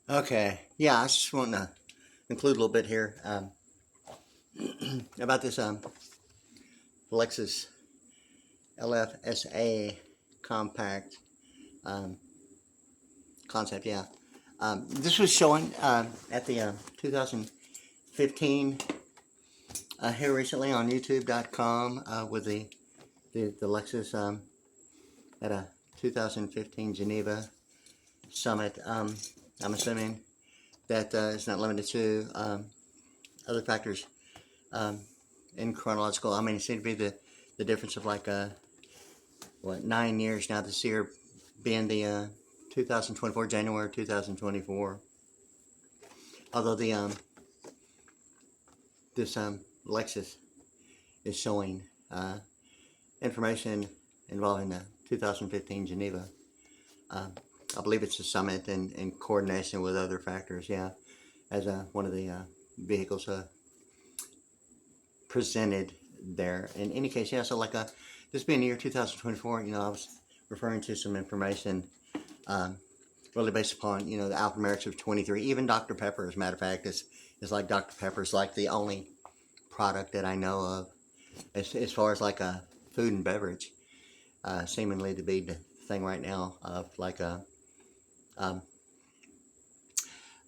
Okay, yeah, I just want to include a little bit here about this Lexus LFSA compact um, concept. Yeah, this was showing at the 2015 here recently on YouTube.com with the Lexus at a 2015 Geneva Summit. I'm assuming that it's not limited to other factors in chronological. I mean, it seemed to be the difference of like 9 years now this year being the 2024 January 2024. Although the this Lexus is showing information involving the 2015 Geneva. I believe it's a summit in coordination with other factors. Yeah, as one of the vehicles presented there. In any case, yeah. So like this being the year 2024, I was referring to some information really based upon the alphanumerics of 23. Even Dr. Pepper, as a matter of fact, is like Dr. Pepper's like the only product that I know of as far as like a food and beverage, seemingly to be the thing right now of like um,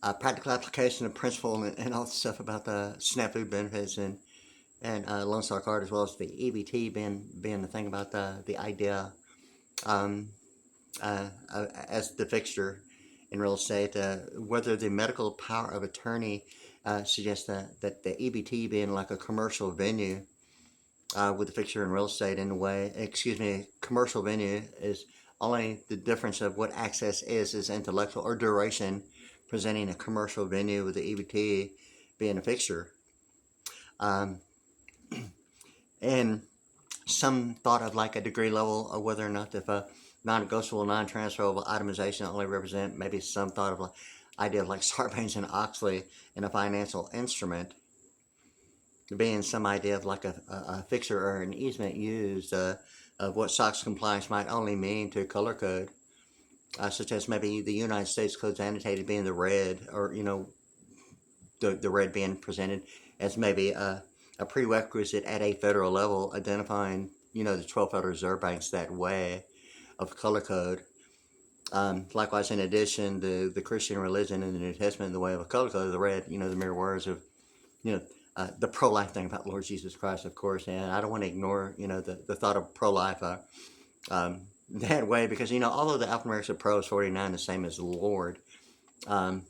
a practical application of principle and all the stuff about the SNAP food benefits and Lone Star card, as well as the EBT being the thing about the idea um, as the fixture in real estate, whether the medical power of attorney suggests that the EBT being like a commercial venue with the fixture in real estate in a way, commercial venue is only the difference of what access is intellectual or duration, presenting a commercial venue with the EBT being a fixture. And some thought of like a degree level of whether or not if a non-negotiable, non-transferable itemization only represent maybe some thought of like idea of like Sarbanes-Oxley in a financial instrument being some idea of like a fixture or an easement used of what SOX compliance might only mean to color code, such as maybe the United States codes annotated being the red, or the red being presented as maybe a prerequisite at a federal level, identifying the 12 Federal Reserve Banks that way of color code. Likewise, in addition, the Christian religion and the New Testament in the way of a color code of the red, the mere words of the pro-life thing about Lord Jesus Christ, of course, and I don't want to ignore the thought of pro-life that way, because although the alphanumerics of pro is 49, the same as Lord, as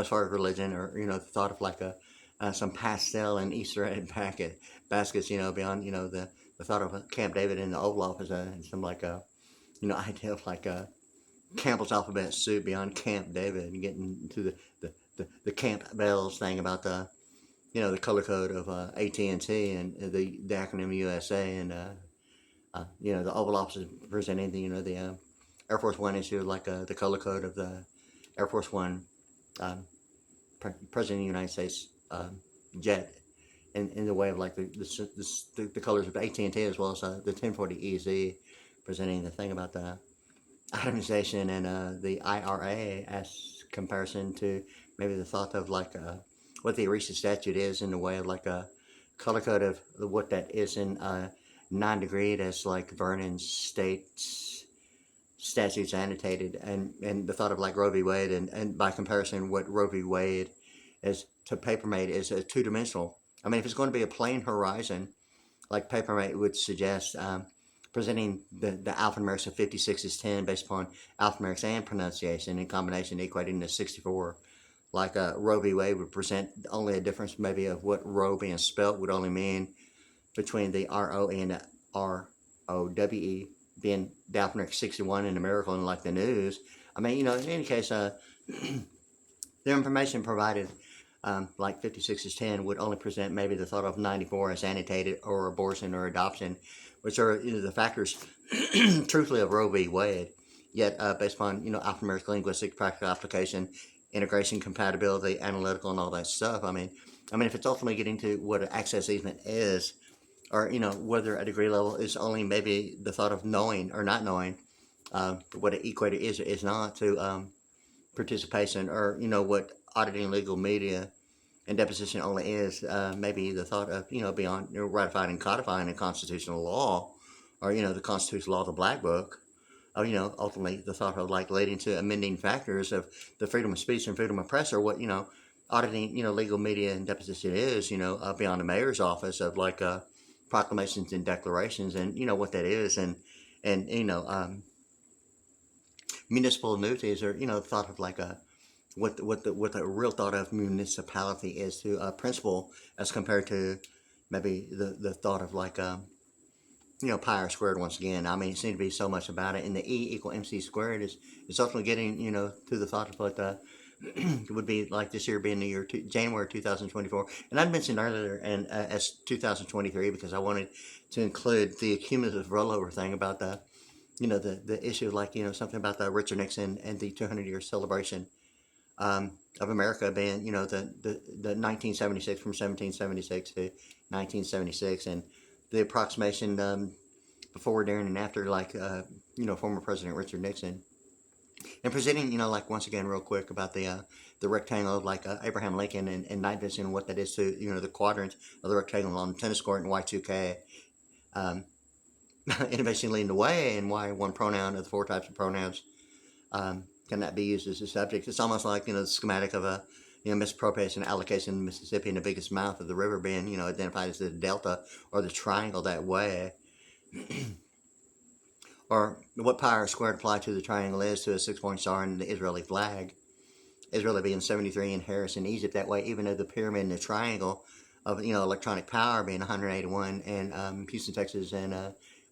far as religion, or the thought of like some pastel and Easter egg baskets, beyond the thought of Camp David in the Oval Office, and some like idea of like Campbell's alphabet soup beyond Camp David, and getting into the Camp Bells thing about the the color code of AT&T and the acronym USA, and the Oval Office is presenting the Air Force One issue, like the color code of the Air Force One President of the United States jet, in the way of like the colors of AT&T, as well as the 1040EZ, presenting the thing about the itemization, and the IRA as comparison to maybe the thought of like what the ERISA statute is in the way of like a color code of what that is in 9-degree as like Vernon's state's statutes annotated, and the thought of like Roe v. Wade, and by comparison what Roe v. Wade is to Papermate is a two-dimensional. I mean, if it's going to be a plain horizon, like Papermate would suggest, presenting the alphanumerics of 56 is 10 based upon alphanumerics and pronunciation in combination equating to 64. Like Roe v. Wade would present only a difference maybe of what Roe being spelt would only mean between the R-O and the R-O-W-E, being the alphanumeric 61 in the Miracle and like the News. I mean, in any case, the information provided, like 56 is 10, would only present maybe the thought of 94 as annotated, or abortion or adoption, which are the factors, truthfully, of Roe v. Wade. Yet, based upon alphanumeric linguistic practical application, integration, compatibility, analytical, and all that stuff. I mean, if it's ultimately getting to what an access easement is, or whether a degree level is only maybe the thought of knowing or not knowing what an equator is not, to participation, or what auditing legal media and deposition only is, maybe the thought of beyond ratifying and codifying a constitutional law, or the constitutional law of the Black Book, or ultimately the thought of like leading to amending factors of the freedom of speech and freedom of press, or what auditing legal media and deposition is, beyond the mayor's office of like proclamations and declarations, and what that is, and municipal annuities, or thought of like a what the real thought of municipality is to a principle, as compared to maybe the thought of like pi r squared. Once again, I mean, it seems to be so much about it, and the E equal MC squared is ultimately getting to the thought of what it would be like this year being the year January 2024, and I'd mentioned earlier and as 2023, because I wanted to include the accumulative rollover thing about the issue of like something about the Richard Nixon and the 200-year celebration of America being the 1976, from 1776 to 1976, and the approximation before, during, and after like former President Richard Nixon, and presenting like once again real quick about the rectangle of like Abraham Lincoln and night vision, and what that is to the quadrant of the rectangle on the tennis court in Y2K. Innovation leading the way, and why one pronoun of the four types of pronouns cannot be used as a subject. It's almost like the schematic of a misappropriation allocation in Mississippi, and the biggest mouth of the river being identified as the delta or the triangle that way. Or what pi r squared applied to the triangle is to a 6-point star in the Israeli flag. Israeli being 73 and Harris in Egypt that way, even though the pyramid and the triangle of electronic power being 181, and Houston, Texas, and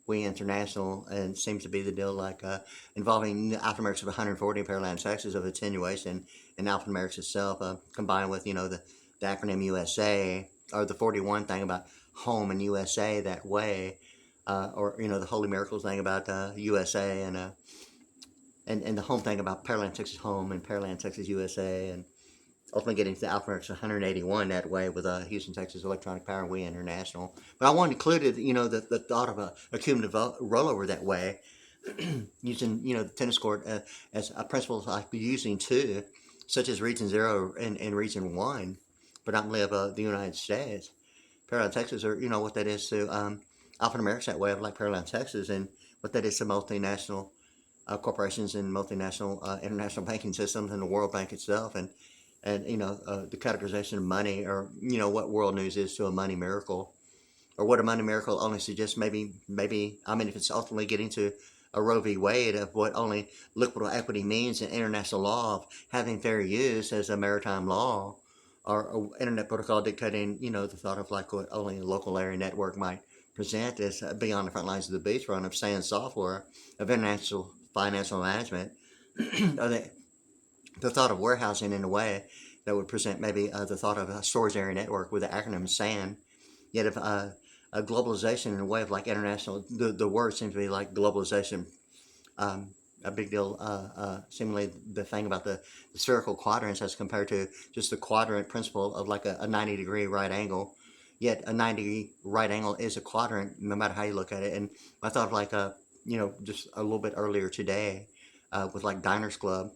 We International, and seems to be the deal like involving the alphanumerics of 140 parallel sexes of attenuation, and alphanumerics itself combined with the acronym USA, or the 41 thing about home and USA that way, or the Holy Miracles thing about USA, and the home thing about Pearland, Texas home, and Pearland, Texas USA, and ultimately getting to the alphanumerics 181 that way with Houston, Texas Electronic Power and We International. But I wanted to include the thought of a cumulative rollover that way, using the tennis court as a principle like using too, such as Region 0 and Region 1, predominantly of the United States. Parallel Texas, or what that is to alphanumerics that way of like Parallel Texas, and what that is to multinational corporations and multinational international banking systems, and the World Bank itself, and the categorization of money, or what world news is to a money miracle, or what a money miracle only suggests maybe I mean, if it's ultimately getting to a Roe v. Wade of what only liquidable equity means in international law of having fair use as a maritime law, or internet protocol dictating the thought of like what only a local area network might present as beyond the front lines of the beachfront of SAN software of international financial management, or the thought of warehousing in a way that would present maybe the thought of a storage area network with the acronym SAN, yet of a globalization in a way of like international, the word seems to be like globalization, a big deal, seemingly the thing about the spherical quadrants as compared to just the quadrant principle of like a 90-degree right angle, yet a 90-degree right angle is a quadrant no matter how you look at it. And I thought of like just a little bit earlier today with like Diners Club,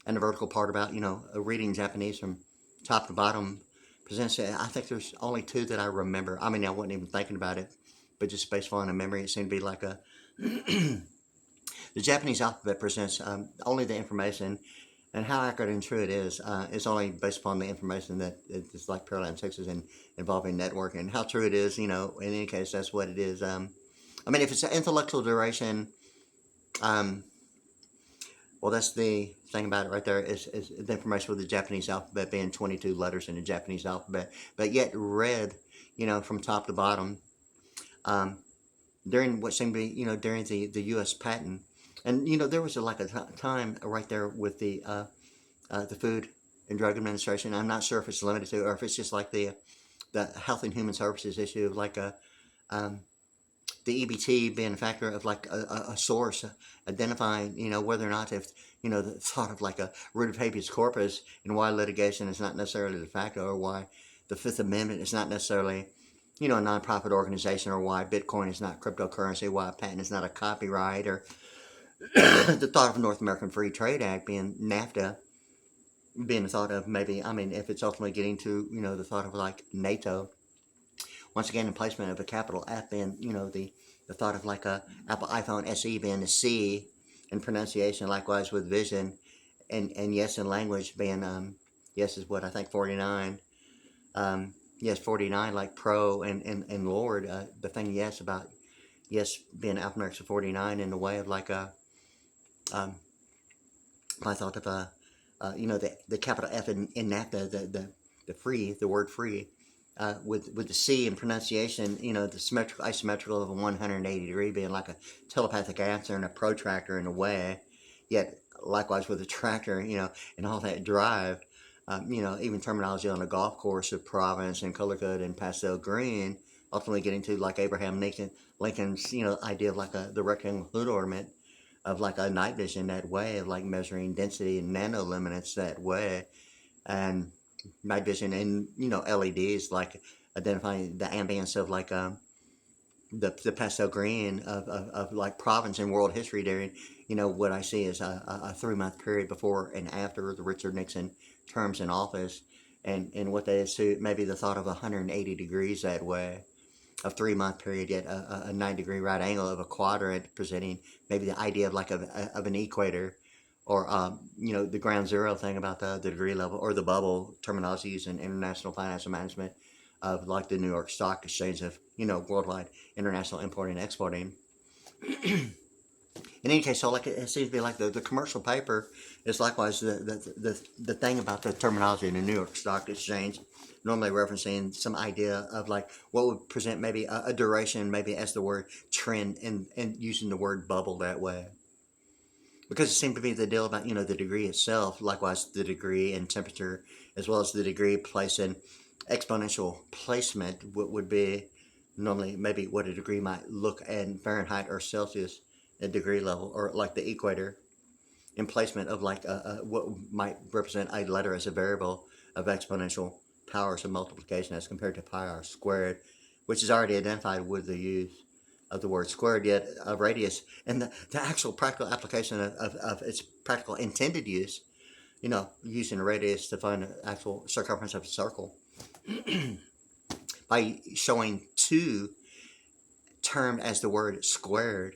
and the vertical part about reading Japanese from top to bottom presents it. I think there's only two that I remember. I mean, I wasn't even thinking about it, but just based on a memory, it seemed to be like a the Japanese alphabet presents only the information, and how accurate and true it is only based upon the information that it's like Parallel Texas and involving networking, and how true it is. In any case, that's what it is. I mean, if it's an intellectual duration, well, that's the thing about it right there, is the information with the Japanese alphabet being 22 letters in the Japanese alphabet, but yet read, from top to bottom, during what seemed to be, during the U.S. patent. And, there was a time right there with the Food and Drug Administration. I'm not sure if it's limited to, or if it's just like the Health and Human Services issue of like the EBT being a factor of like a source identifying, whether or not if, the thought of like a root of habeas corpus, and why litigation is not necessarily the factor, or why the Fifth Amendment is not necessarily, a nonprofit organization, or why Bitcoin is not cryptocurrency, why a patent is not a copyright, or the thought of North American Free Trade Act being NAFTA, being the thought of maybe, I mean, if it's ultimately getting to, the thought of like NATO, once again, the placement of a capital F being, the thought of like a Apple iPhone SE being the C in pronunciation, likewise with vision, and yes in language being, yes is what I think 49, yes 49 like pro and Lord, the thing yes about yes being alphanumeric 49 in the way of like a, I thought of the capital F in NAFTA, the free, the word free, with the C in pronunciation, the symmetrical, isometrical of a 180 degree being like a telepathic answer and a protractor in a way, yet likewise with a tractor, and all that drive, even terminology on a golf course of province and color code and pastel green, ultimately getting to like Abraham Lincoln's, idea of like the rectangle hood ornament of like a night vision that way, of like measuring density and nanoluminance that way, and night vision and LEDs like identifying the ambience of like the pastel green of like province and world history during what I see is a 3-month period before and after the Richard Nixon terms in office, and what that is to maybe the thought of 180 degrees that way, a 3-month period, yet a 9-degree right angle of a quadrant presenting maybe the idea of like of an equator, or the ground zero thing about the degree level or the bubble terminology used in international financial management of like the New York Stock Exchange of worldwide international importing and exporting. In any case, so like it seems to be like the commercial paper is likewise the thing about the terminology in the New York Stock Exchange, normally referencing some idea of like what would present maybe a duration, maybe as the word trend, and using the word bubble that way. Because it seemed to be the deal about, the degree itself, likewise the degree and temperature, as well as the degree place in exponential placement, what would be normally maybe what a degree might look at Fahrenheit or Celsius at degree level, or like the equator, in placement of like what might represent a letter as a variable of exponential powers of multiplication as compared to pi r squared, which is already identified with the use of the word squared, yet a radius, and the actual practical application of its practical intended use, using a radius to find the actual circumference of a circle by showing 2 termed as the word squared,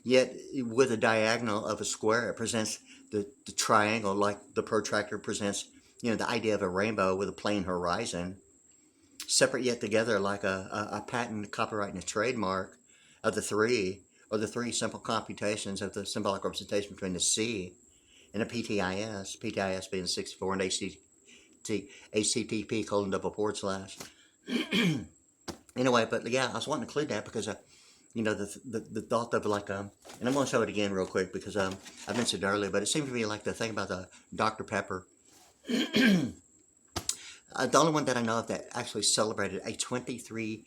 yet with a diagonal of a square, it presents the triangle like the protractor presents, the idea of a rainbow with a plane horizon, separate yet together like a patent, copyright, and a trademark of the 3, or the 3 simple computations of the symbolic representation between the C and a PTIS being 64 and HTTP : // Anyway, but yeah, I was wanting to include that because the thought of like and I'm going to show it again real quick because I mentioned it earlier, but it seemed to me like the thing about the Dr. Pepper. The only one that I know of that actually celebrated a 23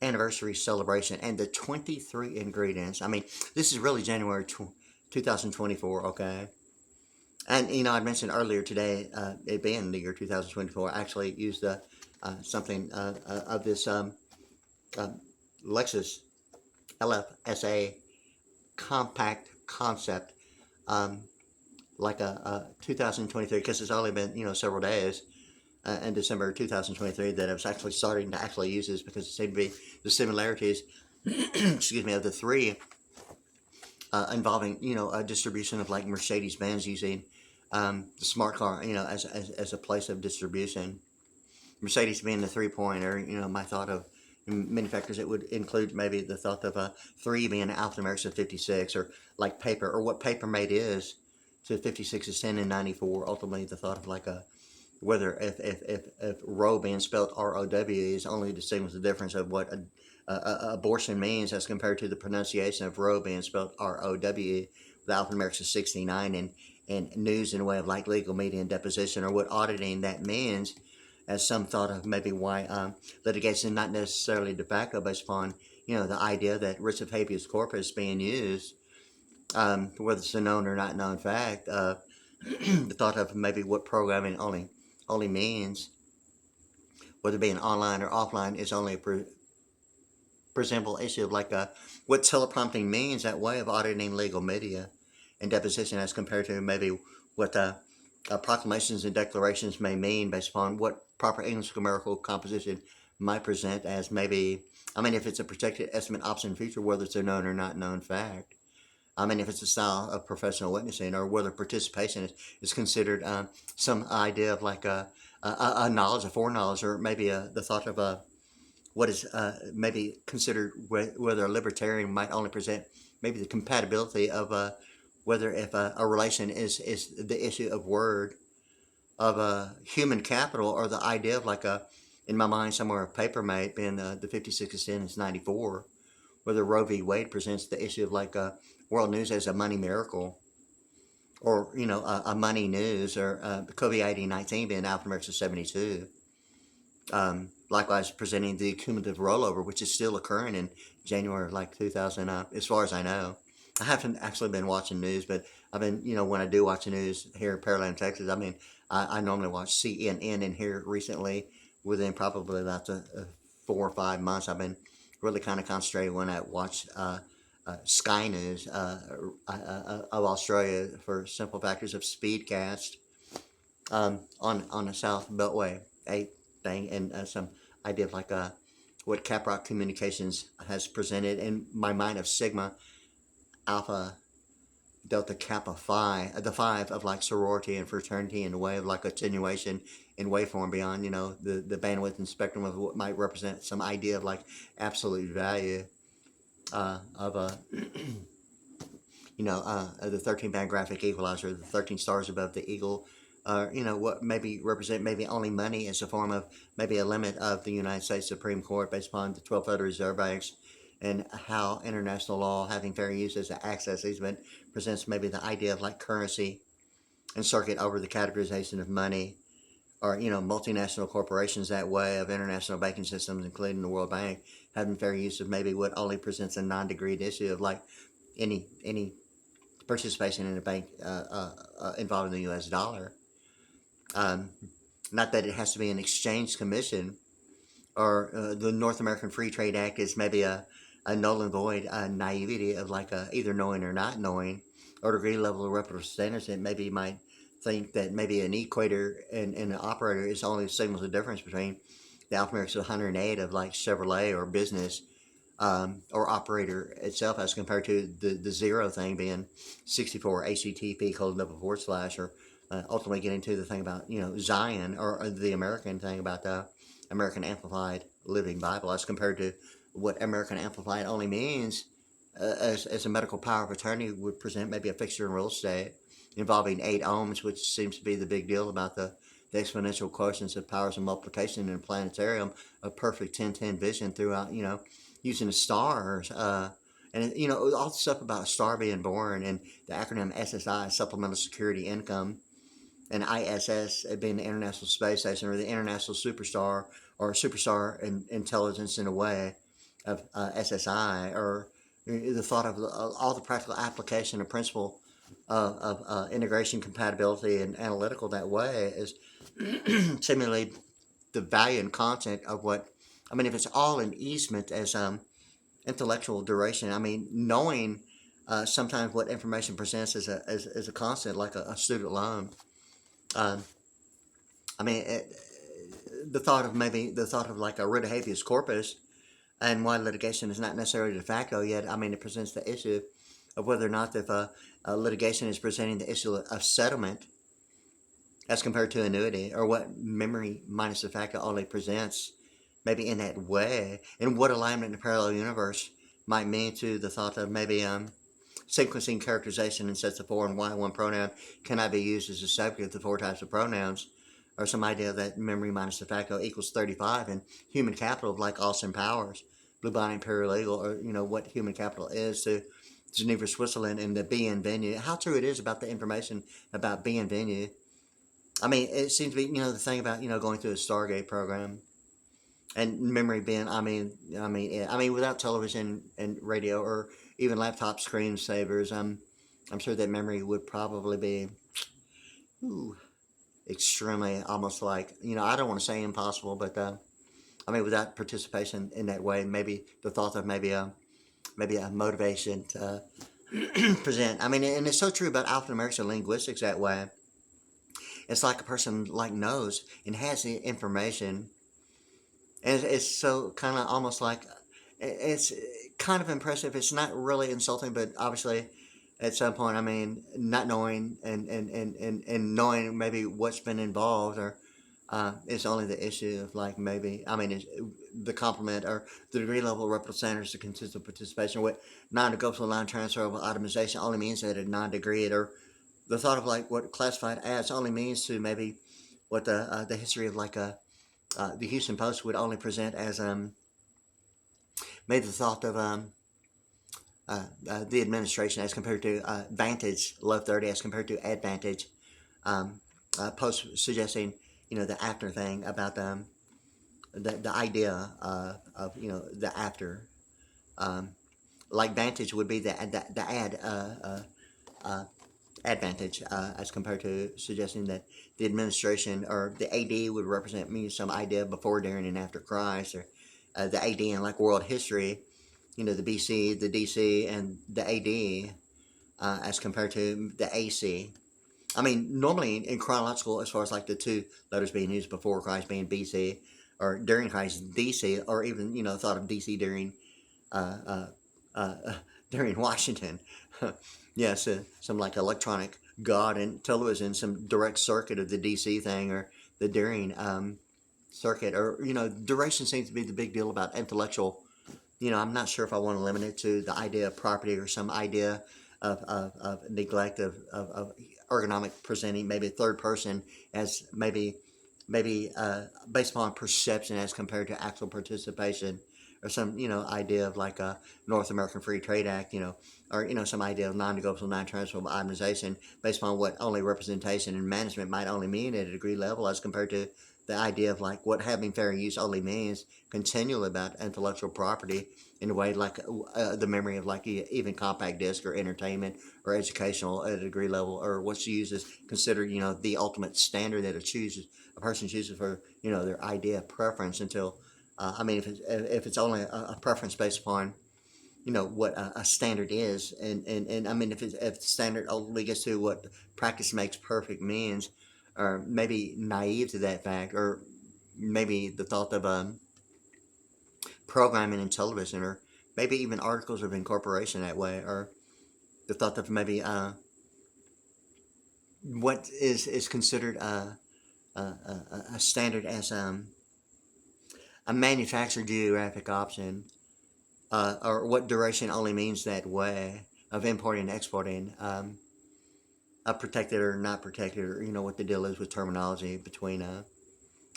anniversary celebration, and the 23 ingredients. I mean, this is really January 2024, okay? And I mentioned earlier today, it being the year 2024, I actually used something of this Lexus LFSA compact concept, like a 2023, because it's only been several days in December 2023 that I was actually starting to actually use this, because it seemed to be the similarities excuse me, of the 3 involving a distribution of like Mercedes-Benz using the smart car as a place of distribution. Mercedes being the 3-pointer, my thought of many factors, it would include maybe the thought of a 3 being alphanumeric of 56, or like paper, or what paper made is to 56 is 10 and 94. Ultimately, the thought of like a whether if row being spelled R-O-W is only distinguish the difference of what abortion means as compared to the pronunciation of row being spelled R-O-W, the alphanumeric of 69, and news in a way of like legal media and deposition, or what auditing that means, as some thought of maybe why litigation not necessarily de facto based upon the idea that writs of habeas corpus being used, whether it's a known or not known fact, the thought of maybe what programming only means, whether being online or offline, is only a presentable issue of like what teleprompting means, that way of auditing legal media and deposition, as compared to maybe what proclamations and declarations may mean based upon what proper English grammatical composition might present as maybe, I mean, if it's a protected estimate, option, feature, whether it's a known or not known fact. I mean, if it's a style of professional witnessing, or whether participation is considered some idea of like a knowledge, a foreknowledge, or maybe the thought of what is maybe considered whether a libertarian might only present maybe the compatibility of whether if a relation is the issue of word, of human capital, or the idea of like in my mind somewhere, a paper mate being the 56 extent is 94, whether Roe v. Wade presents the issue of like world news as a money miracle, or a money news, or COVID-19 being Alpha America 72. Likewise, presenting the cumulative rollover, which is still occurring in January of like 2000, as far as I know. I haven't actually been watching news, but I've been, when I do watch the news here in Pearland, Texas, I mean, I normally watch CNN, and here recently, within probably about 4 or 5 months, I've been really kind of concentrating when I watch Sky News of Australia, for simple factors of Speedcast on the South Beltway 8 thing, and some idea of like what Caprock Communications has presented in my mind of Sigma Alpha Delta Kappa Phi, the 5 of like sorority and fraternity, in a way of like attenuation in waveform beyond the bandwidth and spectrum of what might represent some idea of like absolute value of the 13 band graphic equalizer, the 13 stars above the eagle, what maybe represent maybe only money as a form of maybe a limit of the United States Supreme Court based upon the 12 Federal Reserve Banks, and how international law having fair use as an access easement presents maybe the idea of like currency and circuit over the categorization of money, or multinational corporations that way of international banking systems, including the World Bank, having fair use of maybe what only presents a non-degreed issue of like any participation in a bank involving the U.S. dollar. Not that it has to be an exchange commission, or the North American Free Trade Act is maybe a null and void naivety of like either knowing or not knowing, or degree level of reputable standards that maybe might think that maybe an equator and an operator is only signals the difference between the alphanumeric 108 of like Chevrolet or business, or operator itself, as compared to the zero thing being 64 HTTP : // or ultimately getting to the thing about Zion, or the American thing about the American Amplified Living Bible, as compared to what American Amplified only means as a medical power of attorney would present maybe a fixture in real estate involving 8 ohms, which seems to be the big deal about the exponential quotients of powers of multiplication in a planetarium of perfect 10-10 vision throughout, using the stars, and all the stuff about a star being born, and the acronym SSI, Supplemental Security Income, and ISS being the International Space Station, or the International Superstar, or Superstar Intelligence in a way of SSI, or the thought of all the practical application of principle of integration, compatibility, and analytical that way is seemingly the value and content of what, I mean, if it's all an easement as intellectual duration, I mean, knowing sometimes what information presents as a constant, like a student loan. I mean, the thought of like a writ of habeas corpus, and why litigation is not necessarily de facto yet. I mean, it presents the issue of whether or not if litigation is presenting the issue of settlement as compared to annuity, or what memory minus de facto only presents maybe in that way, and what alignment in the parallel universe might mean to the thought of maybe sequencing characterization in sets of 4, and why one pronoun cannot be used as a subject of the 4 types of pronouns, or some idea that memory minus de facto equals 35, and human capital of like Austin Powers, Blue Bonnet Paralegal, or what human capital is to Geneva, Switzerland, and the bienvenue. How true it is about the information about bienvenue. I mean, it seems to be the thing about going through a Stargate program, and memory being, I mean, without television and radio or even laptop screensavers, I'm sure that memory would probably be extremely, almost like, I don't want to say impossible, but I mean, without participation in that way, maybe the thought of maybe a motivation to present. I mean, and it's so true about alphanumeric linguistics that way. it's like a person like knows and has the information, and it's so kind of almost like it's kind of impressive. It's not really insulting, but obviously at some point, I mean, not knowing and knowing maybe what's been involved, or it's only the issue of like maybe, I mean, it's the complement or the degree level reputable standards to consistent participation with non-negotiable, non-transferable itemization only means that a non-degree, or the thought of like what classified as only means to maybe what the history of like the Houston Post would only present as maybe the thought of the administration as compared to Vantage Love 30 as compared to Advantage, post suggesting the after thing about the idea of the after, like Vantage would be the advantage as compared to suggesting that the administration or the AD would represent me some idea before, during, and after Christ, or the AD in like world history, the BC, the DC, and the AD as compared to the AC. I mean, normally in chronological, as far as like the two letters being used before Christ being BC, or during Christ DC, or even thought of DC during uh, during Washington. Yes, some like electronic God and television, some direct circuit of the DC thing, or the during circuit, or duration seems to be the big deal about intellectual. I'm not sure if I want to limit it to the idea of property or some idea of neglect of ergonomic presenting, maybe third person as maybe based upon perception as compared to actual participation, or some idea of like a North American Free Trade Act, or some idea of non-negotiable, non-transferable itemization based upon what only representation and management might only mean at a degree level, as compared to the idea of like what having fair use only means continually about intellectual property in a way like the memory of like even compact disc or entertainment or educational at a degree level, or what's used as considered the ultimate standard that a person chooses for their idea of preference, until I mean if it's only a preference based upon what a standard is, and I mean if the standard ultimately gets to what practice makes perfect means, or maybe naive to that fact, or maybe the thought of programming in television, or maybe even articles of incorporation that way, or the thought of maybe what is considered a standard as a manufactured geographic option, or what duration only means that way of importing and exporting, protected or not protected, or what the deal is with terminology between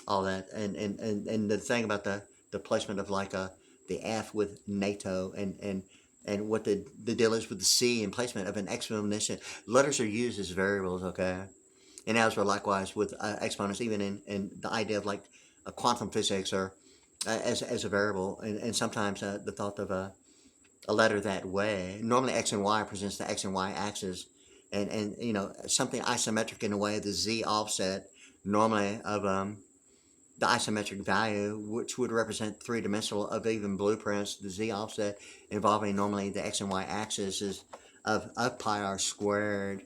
all that, and the thing about the placement of like the F with NATO, and what the deal is with the C and placement of an exponential. Letters are used as variables, okay, and as well likewise with exponents, even in the idea of like quantum physics, or as a variable, and sometimes the thought of a letter that way. Normally X and Y presents the X and Y axis, and something isometric in a way, the Z offset normally of the isometric value, which would represent three-dimensional of even blueprints. The Z offset involving normally the X and Y axis is of pi r squared.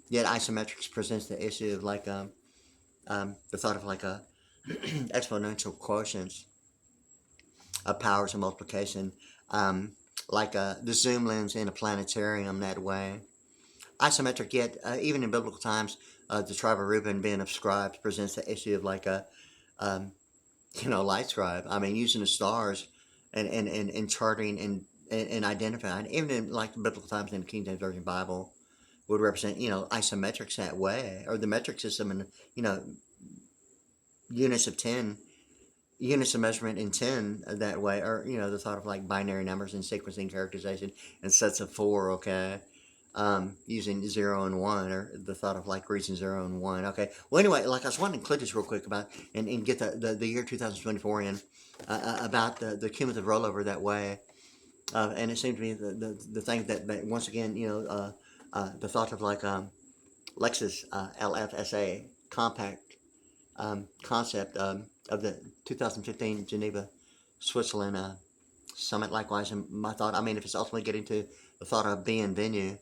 Yet isometrics presents the issue of like the thought of like a exponential quotients of powers of multiplication, like the zoom lens in a planetarium that way. Isometric, yet even in biblical times, the tribe of Reuben being of scribes presents the issue of like a light scribe. I mean, using the stars and charting and identifying, even in like biblical times in the King James Version Bible, would represent isometrics that way, or the metric system, and units of 10, units of measurement in 10 that way, or the thought of like binary numbers and sequencing characterization and sets of 4, okay, using 0 and 1, or the thought of like region 0 and 1, okay. Well, anyway, like I was wanting to include this real quick about and get the year 2024 in, about the cumulative rollover that way, and it seemed to me the thing that once again the thought of like Lexus LFSA compact concept of the 2015 Geneva, Switzerland summit. Likewise, in my thought, I mean, if it's ultimately getting to the thought of being venue,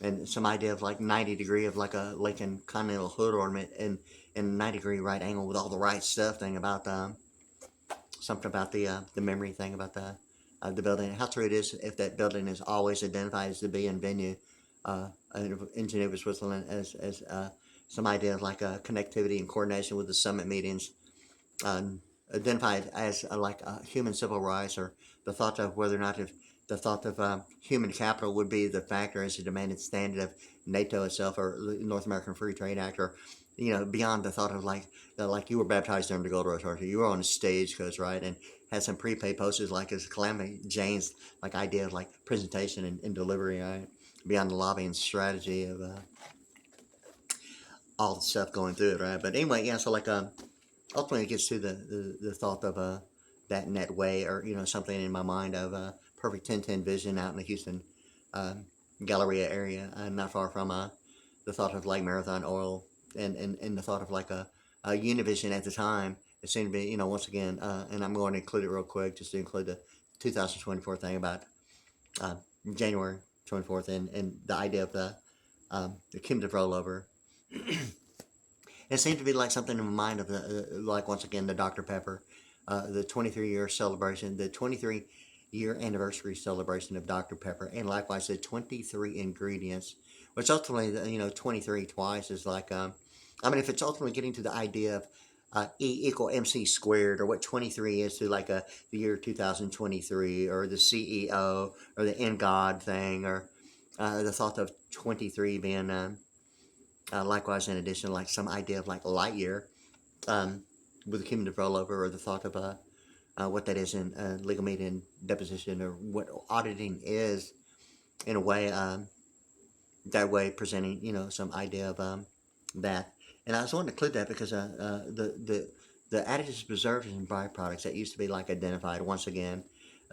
and some idea of like 90 degree of like a Lincoln Continental hood ornament, and 90 degree right angle with all the right stuff thing about something about the memory thing about the building. How true it is if that building is always identified as the B and venue in Geneva, Switzerland, as some idea of like connectivity and coordination with the summit meetings, identified as like human civil rights, or the thought of whether or not if the thought of human capital would be the factor as a demanded standard of NATO itself, or the North American Free Trade Act, or beyond the thought of like you were baptized during the Gold Rush, or you were on a stagecoach, right, and had some prepaid posters like as Calamity Jane's like idea of like presentation and delivery, right, beyond the lobbying strategy of all the stuff going through it, right. But anyway, yeah, so like ultimately it gets to the thought of that in that way, or something in my mind of perfect 10-10 vision out in the Houston Galleria area, not far from the thought of like Marathon Oil, and the thought of like a Univision at the time. It seemed to be, once again, and I'm going to include it real quick just to include the 2024 thing about January 24th, and the idea of the cumulative rollover. It seemed to be like something in my mind of like once again the Dr. Pepper, the 23-year celebration, the 23-year anniversary celebration of Dr. Pepper, and likewise the 23 ingredients, which ultimately 23 twice is like if it's ultimately getting to the idea of E equal MC squared, or what 23 is to like the year 2023, or the CEO, or the in God thing, or the thought of 23 being likewise, in addition, like some idea of like light year, with the cumulative rollover, or the thought of what that is in legal meeting deposition, or what auditing is in a way, that way presenting some idea of that. And I was wanting to include that because the additives, preservatives, and byproducts that used to be like identified once again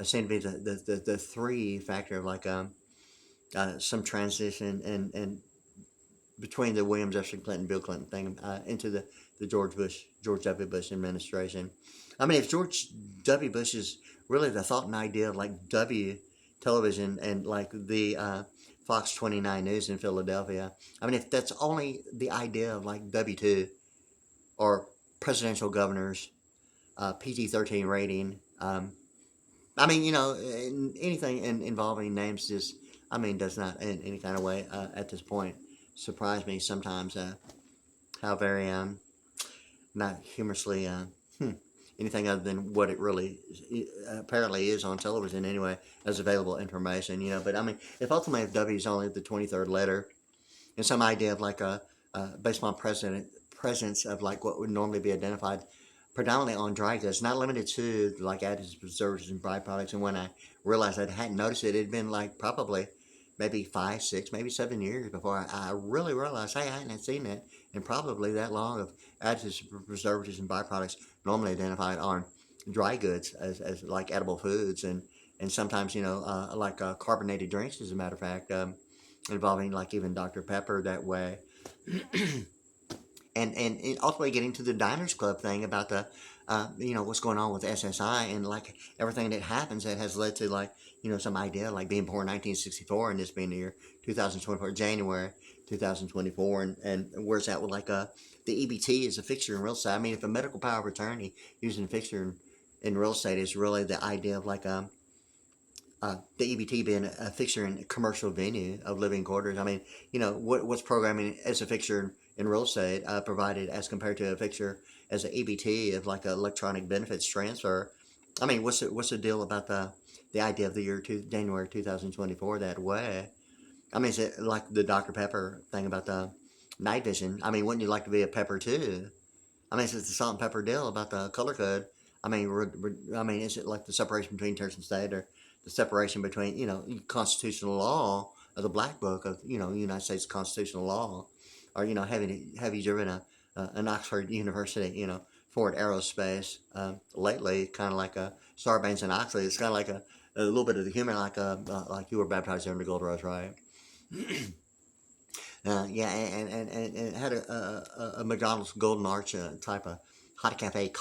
seem to be the three factor of like some transition and between the William Jefferson Clinton, Bill Clinton thing into the George W. Bush administration. If George W. Bush is really the thought and idea of like W television and like the Fox 29 News in Philadelphia, if that's only the idea of like W2 or presidential governors, PG-13 rating, anything involving names just, does not in any kind of way at this point surprise me sometimes, how very not humorously anything other than what it really apparently is on television anyway, as available information, but if ultimately if W is only the 23rd letter, and some idea of like based on presence of like what would normally be identified predominantly on dry goods, not limited to like additives, preservatives, and byproducts. And when I realized I hadn't noticed it, it'd been like probably maybe 5, 6, maybe 7 years before I really realized, hey, I hadn't seen that in probably that long of additives, preservatives, and byproducts normally identified on dry goods as like edible foods, and sometimes like carbonated drinks, as a matter of fact, involving like even Dr. Pepper that way. and ultimately getting to the Diners Club thing about the what's going on with SSI, and like everything that happens that has led to like some idea like being born 1964 and this being the year 2024, January 2024, and where's that with like the EBT is a fixture in real estate. If a medical power of attorney using a fixture in real estate is really the idea of like the EBT being a fixture in a commercial venue of living quarters. What's programming as a fixture in real estate provided as compared to a fixture as an EBT of like an electronic benefits transfer. What's the deal about the idea of the year January 2024 that way? Is it like the Dr. Pepper thing about the night vision? Wouldn't you like to be a pepper too? Is it the salt and pepper deal about the color code? Is it like the separation between church and state, or the separation between constitutional law of the Black Book of United States constitutional law, or have you driven an Oxford University Ford Aerospace lately, kind of like a Sarbanes-Oxley? It's kind of like a little bit of the humor, like you were baptized during the Gold Rush, right? And it had a McDonald's Golden Arch type of hot cafe